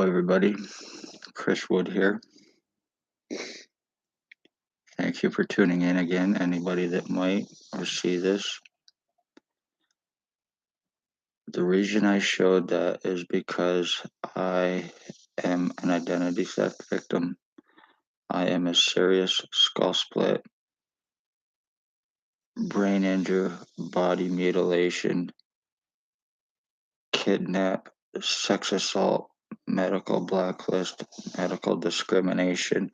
Hello, everybody. Chris Wood here. Thank you for tuning in again, anybody that might or see this. The reason I showed that is because I am an identity theft victim. I am a serious skull split, brain injury, body mutilation, kidnap, sex assault, medical blacklist, medical discrimination,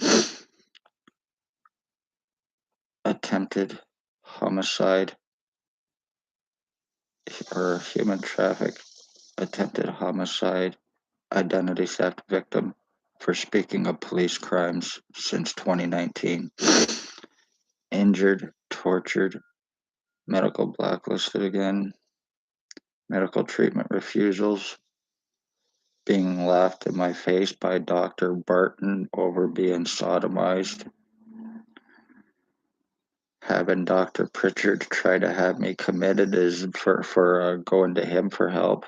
attempted homicide, or human traffic, attempted homicide, identity theft victim for speaking of police crimes since 2019. Injured, tortured, medical blacklisted again, medical treatment refusals, being laughed in my face by Dr. Barton over being sodomized, having Dr. Pritchard try to have me committed is for going to him for help,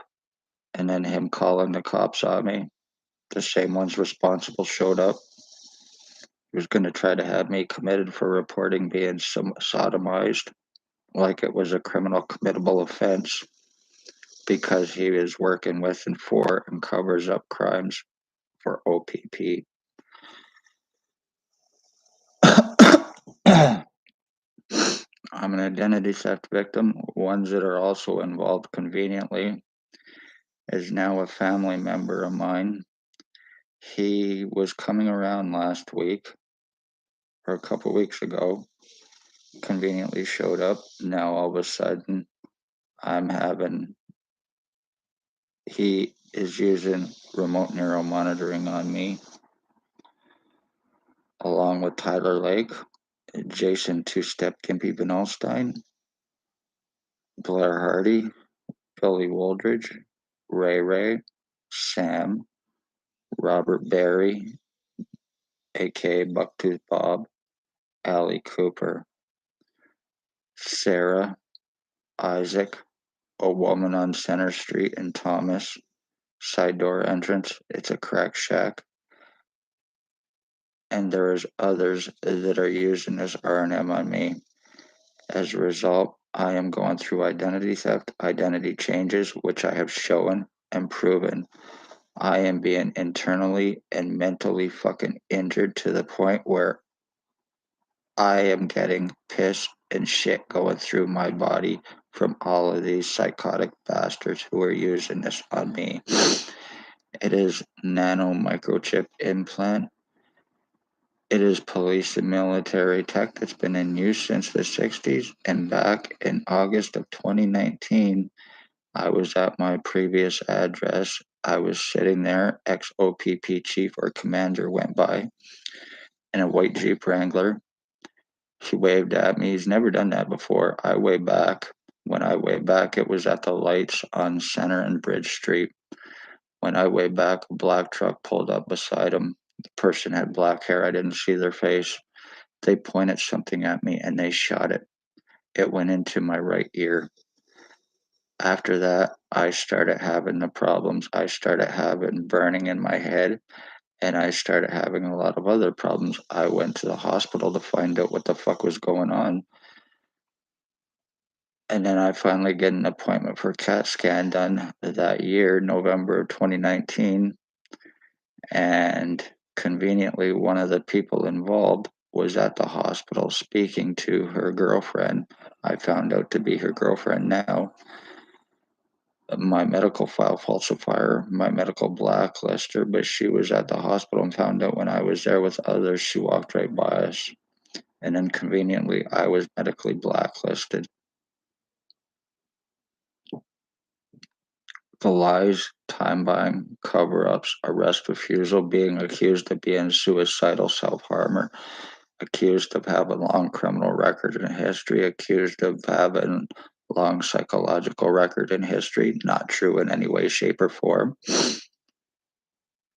and then him calling the cops on me. The same ones responsible showed up. He was going to try to have me committed for reporting being sodomized, like it was a criminal committable offense, because he is working with and for and covers up crimes for O.P.P. I'm an identity theft victim. Ones that are also involved conveniently is now a family member of mine. He was coming around last week, or a couple weeks ago, conveniently showed up. Now all of a sudden, he is using remote neural monitoring on me, along with Tyler Lake, Jason Two-Step Gimpy Benalstein, Blair Hardy, Billy Wooldridge, Ray, Sam, Robert Barry, aka Bucktooth Bob, ALLIE COOPER, Sarah, Isaac, a woman on Center Street in Thomas, side door entrance, it's a crack shack, and there's others that are using this R&M on me. As a result, I am going through identity theft, identity changes, which I have shown and proven. I am being internally and mentally fucking injured to the point where I am getting piss and shit going through my body from all of these psychotic bastards who are using this on me. It is nano microchip implant. It is police and military tech that's been in use since the 60s. And back in August of 2019, I was at my previous address. I was sitting there, ex-O.P.P chief or commander went by in a white Jeep Wrangler. He waved at me. He's never done that before. I waved back. When I waved back, it was at the lights on Center and Bridge Street. When I waved back, a black truck pulled up beside him. The person had black hair. I didn't see their face. They pointed something at me and they shot it. It went into my right ear. After that, I started having the problems. I started having burning in my head, and I started having a lot of other problems. I went to the hospital to find out what the fuck was going on. And then I finally get an appointment for a CAT scan done that year, November of 2019. And conveniently, one of the people involved was at the hospital speaking to her girlfriend. I found out to be her girlfriend now. My medical file falsifier, my medical blacklister, but she was at the hospital and found out when I was there with others. She walked right by us. And then conveniently, I was medically blacklisted. The lies, time buying, cover ups, arrest refusal, being accused of being suicidal self harmer, accused of having long criminal record and history, accused of having long psychological record and history, not true in any way, shape, or form.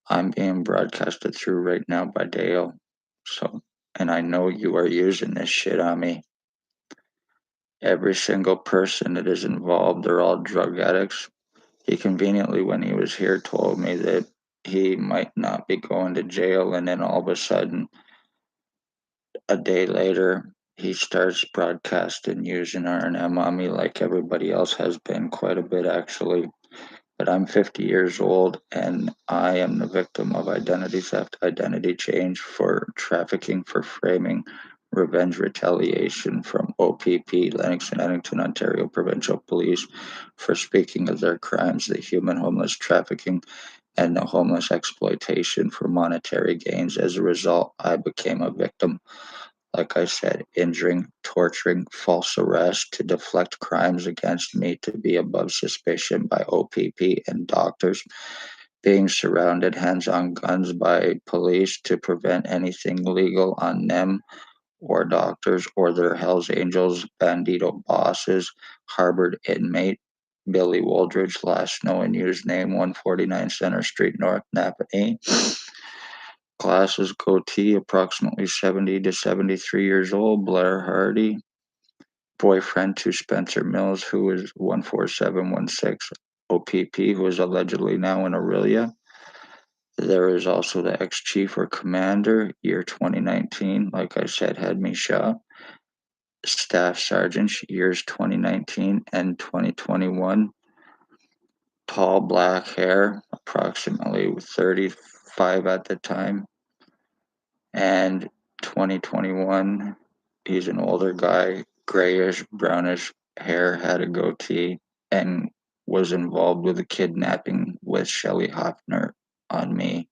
I'm being broadcasted through right now by Dale. And I know you are using this shit on me. Every single person that is involved, they're all drug addicts. He conveniently, when he was here, told me that he might not be going to jail, and then all of a sudden, a day later, he starts broadcasting using R&M on me like everybody else has been, quite a bit actually. But I'm 50 years old and I am the victim of identity theft, identity change, for trafficking, for framing, revenge retaliation from O.P.P, Lennox and Edmonton, Ontario Provincial Police, for speaking of their crimes, the human homeless trafficking and the homeless exploitation for monetary gains. As a result, I became a victim, like I said, injuring, torturing, false arrest to deflect crimes against me to be above suspicion by O.P.P and doctors, being surrounded hands on guns by police to prevent anything legal on them or doctors or their Hells Angels, Bandido bosses, harbored inmate Billy Wooldridge, last known and used name 149 Center Street, North Napanee. Glasses, goatee, approximately 70 to 73 years old, Blair Hardy. Boyfriend to Spencer Mills, who is 14716 O.P.P, who is allegedly now in Aurelia. There is also the ex-chief or commander, year 2019, like I said, had me shot. Staff sergeants, years 2019 and 2021. Tall black hair, approximately 35 at the time. And 2021, he's an older guy, grayish, brownish hair, had a goatee, and was involved with a kidnapping with Shelley Hoffner on me.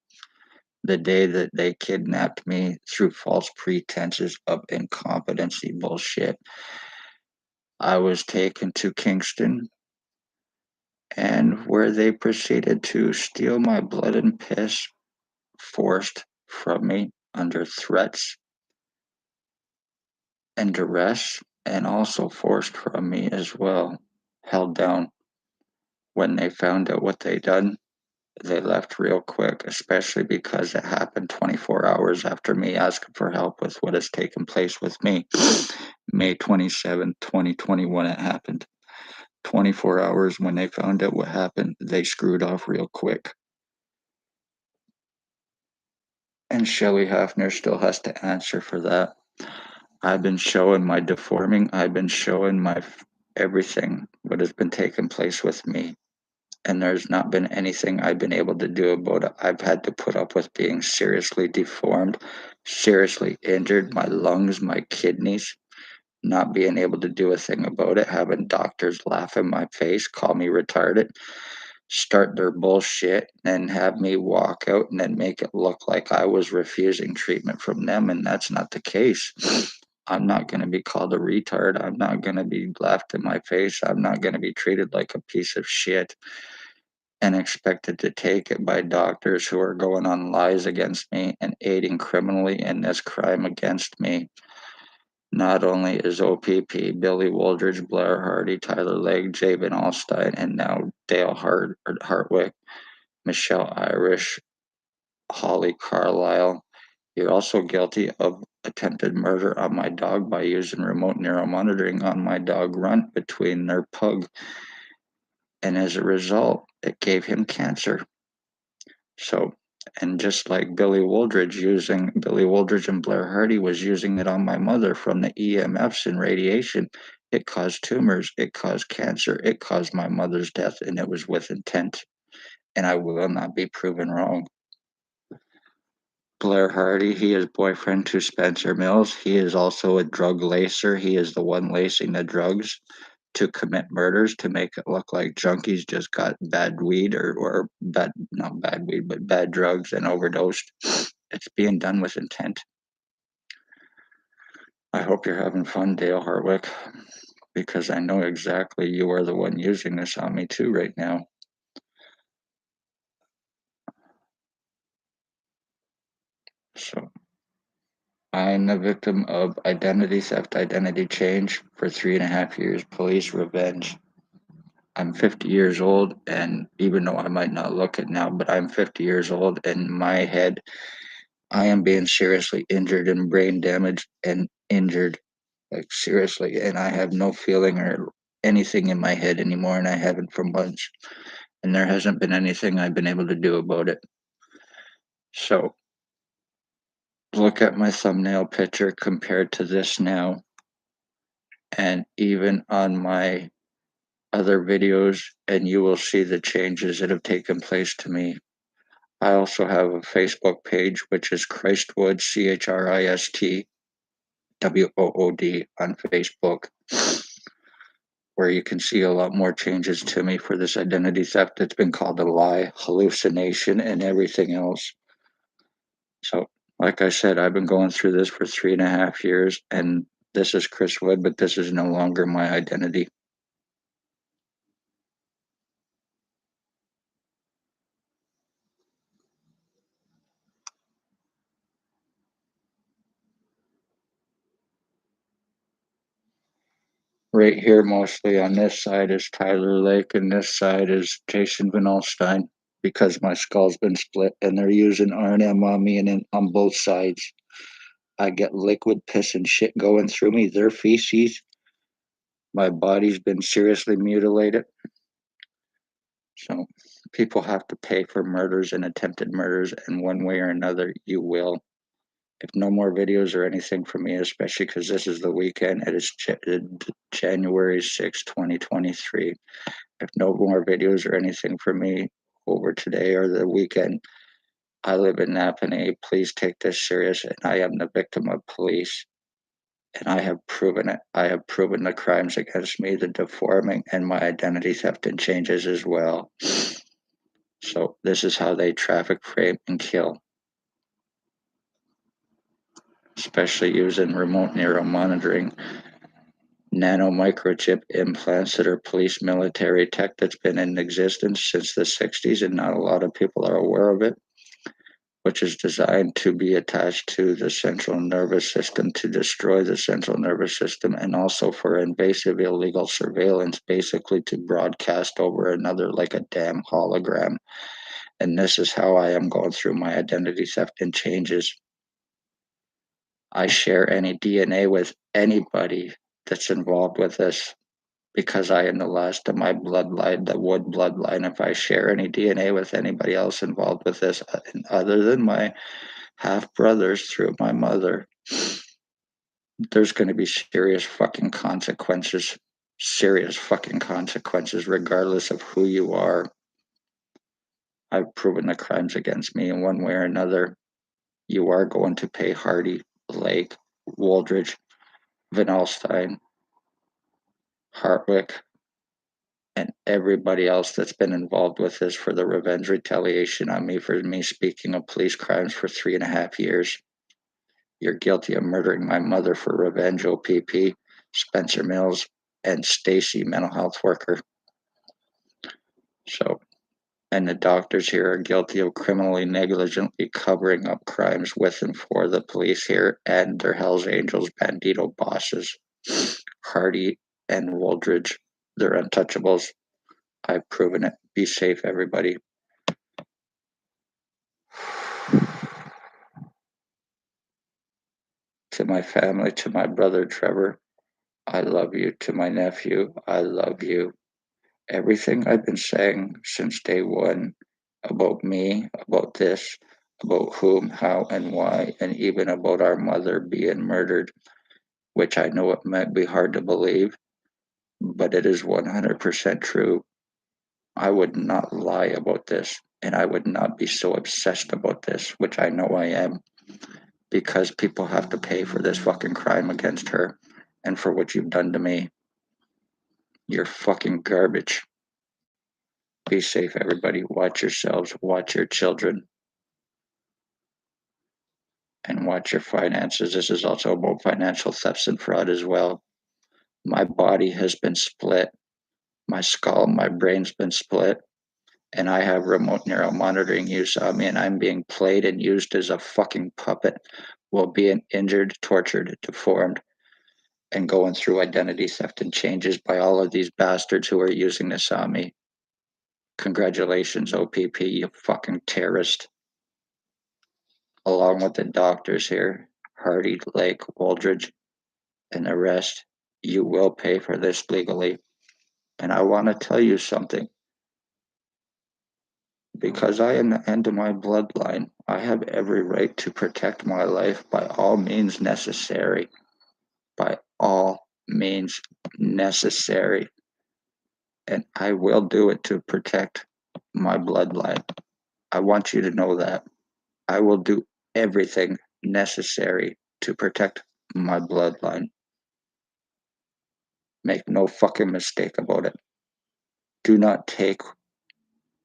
The day that they kidnapped me through false pretenses of incompetency bullshit, I was taken to Kingston, and where they proceeded to steal my blood and piss, forced from me under threats and duress, and also forced from me as well, held down. When they found out what they done, they left real quick, especially because it happened 24 hours after me asking for help with what has taken place with me. May 27th, 2021, it happened. 24 hours when they found out what happened, they screwed off real quick. And Shelley Hafner still has to answer for that. I've been showing my deforming, I've been showing my everything, what has been taking place with me. And there's not been anything I've been able to do about it. I've had to put up with being seriously deformed, seriously injured, my lungs, my kidneys, not being able to do a thing about it, having doctors laugh in my face, call me retarded, start their bullshit, and have me walk out and then make it look like I was refusing treatment from them, and that's not the case. I'm not going to be called a retard. I'm not going to be laughed in my face. I'm not going to be treated like a piece of shit and expected to take it by doctors who are going on lies against me and aiding criminally in this crime against me. Not only is O.P.P, Billy Wooldridge, Blair Hardy, Tyler Lacgh, Jabin Alstein, and now Dale Hartwick, Michelle Irish, Holly Carlyle, you're also guilty of attempted murder on my dog by using remote neuromonitoring on my dog Runt between their pug. And as a result, it gave him cancer. So, and just like Billy Wooldridge and Blair Hardy was using it on my mother from the EMFs and radiation, it caused tumors, it caused cancer, it caused my mother's death, and it was with intent. And I will not be proven wrong. Blair Hardy, he is boyfriend to Spencer Mills. He is also a drug lacer. He is the one lacing the drugs to commit murders to make it look like junkies just got bad weed or bad, not bad weed, but bad drugs and overdosed. It's being done with intent. I hope you're having fun, Dale Hartwick, because I know exactly you are the one using this on me too right now. So I'm the victim of identity theft, identity change for 3.5 years, police revenge. I'm 50 years old, and even though I might not look it now, but I'm 50 years old, and in my head, I am being seriously injured and brain damaged and injured, like seriously, and I have no feeling or anything in my head anymore, and I haven't for months, and there hasn't been anything I've been able to do about it. So look at my thumbnail picture compared to this now, and even on my other videos, and you will see the changes that have taken place to me. I also have a Facebook page, which is Christwood, CHRISTWOOD on Facebook, where you can see a lot more changes to me for this identity theft that's been called a lie, hallucination, and everything else. So, like I said, I've been going through this for 3.5 years, and this is Chris Wood, but this is no longer my identity. Right here, mostly on this side, is Tyler Lake, and this side is Jason Van Alstyne, because my skull's been split, and they're using R&M on me and on both sides. I get liquid piss and shit going through me, their feces. My body's been seriously mutilated. So people have to pay for murders and attempted murders, and one way or another, you will. If no more videos or anything from me, especially because this is the weekend, it is January 6, 2023. If no more videos or anything from me over today or the weekend, I live in Napanee. Please take this serious, and I am the victim of police. And I have proven it. I have proven the crimes against me, the deforming, and my identity theft and changes as well. So this is how they traffic, frame, and kill, especially using remote neural monitoring, nano microchip implants that are police military tech that's been in existence since the 60s, and not a lot of people are aware of it, which is designed to be attached to the central nervous system to destroy the central nervous system, and also for invasive illegal surveillance, basically to broadcast over another like a damn hologram. And this is how I am going through my identity theft and changes. I share any DNA with anybody that's involved with this, because I am the last of my bloodline, the Wood bloodline. If I share any DNA with anybody else involved with this, other than my half brothers through my mother, there's going to be serious fucking consequences. Serious fucking consequences, regardless of who you are. I've proven the crimes against me in one way or another. You are going to pay Hardy, Lake, Wooldridge, Van Alstyne, Hartwick, and everybody else that's been involved with this for the revenge retaliation on me for me speaking of police crimes for 3.5 years. You're guilty of murdering my mother for revenge, O.P.P, Spencer Mills, and Stacy, mental health worker. So, and the doctors here are guilty of criminally negligently covering up crimes with and for the police here and their Hells Angels Bandido bosses, Hardy and Wooldridge. They're untouchables. I've proven it. Be safe, everybody. To my family, to my brother Trevor, I love you. To my nephew, I love you. Everything I've been saying since day one about me, about this, about whom, how, and why, and even about our mother being murdered, which I know it might be hard to believe, but it is 100% true. I would not lie about this, and I would not be so obsessed about this, which I know I am, because people have to pay for this fucking crime against her and for what you've done to me. You're fucking garbage. Be safe, everybody. Watch yourselves, watch your children, and watch your finances. This is also about financial thefts and fraud as well. My body has been split. My skull, my brain's been split. And I have remote neural monitoring use on me, and I'm being played and used as a fucking puppet while being injured, tortured, deformed, and going through identity theft and changes by all of these bastards who are using this on me. Congratulations, O.P.P, you fucking terrorist. Along with the doctors here, Hardy, Lake, Wooldridge, and the rest, you will pay for this legally. And I want to tell you something. Because I am the end of my bloodline, I have every right to protect my life by all means necessary. By all means necessary. And I will do it to protect my bloodline. I want you to know that. I will do everything necessary to protect my bloodline. Make no fucking mistake about it. Do not take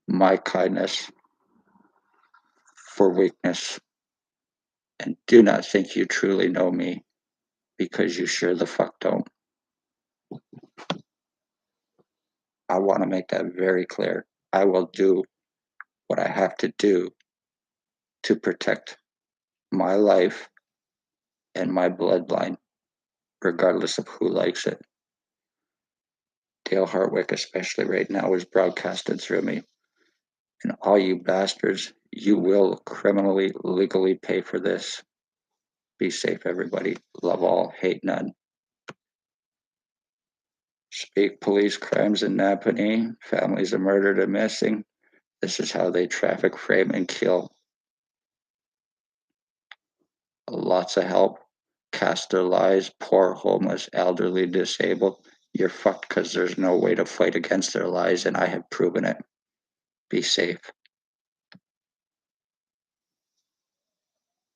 my kindness for weakness. And do not think you truly know me, because you sure the fuck don't. I want to make that very clear. I will do what I have to do to protect my life and my bloodline, regardless of who likes it. Dale Hartwick, especially right now, is broadcasted through me. And all you bastards, you will criminally, legally pay for this. Be safe, everybody. Love all, hate none. Speak police crimes in Napanee. Families are murdered and missing. This is how they traffic, frame, and kill. Lots of help. Cast their lives. Poor, homeless, elderly, disabled. You're fucked because there's no way to fight against their lies, and I have proven it. Be safe.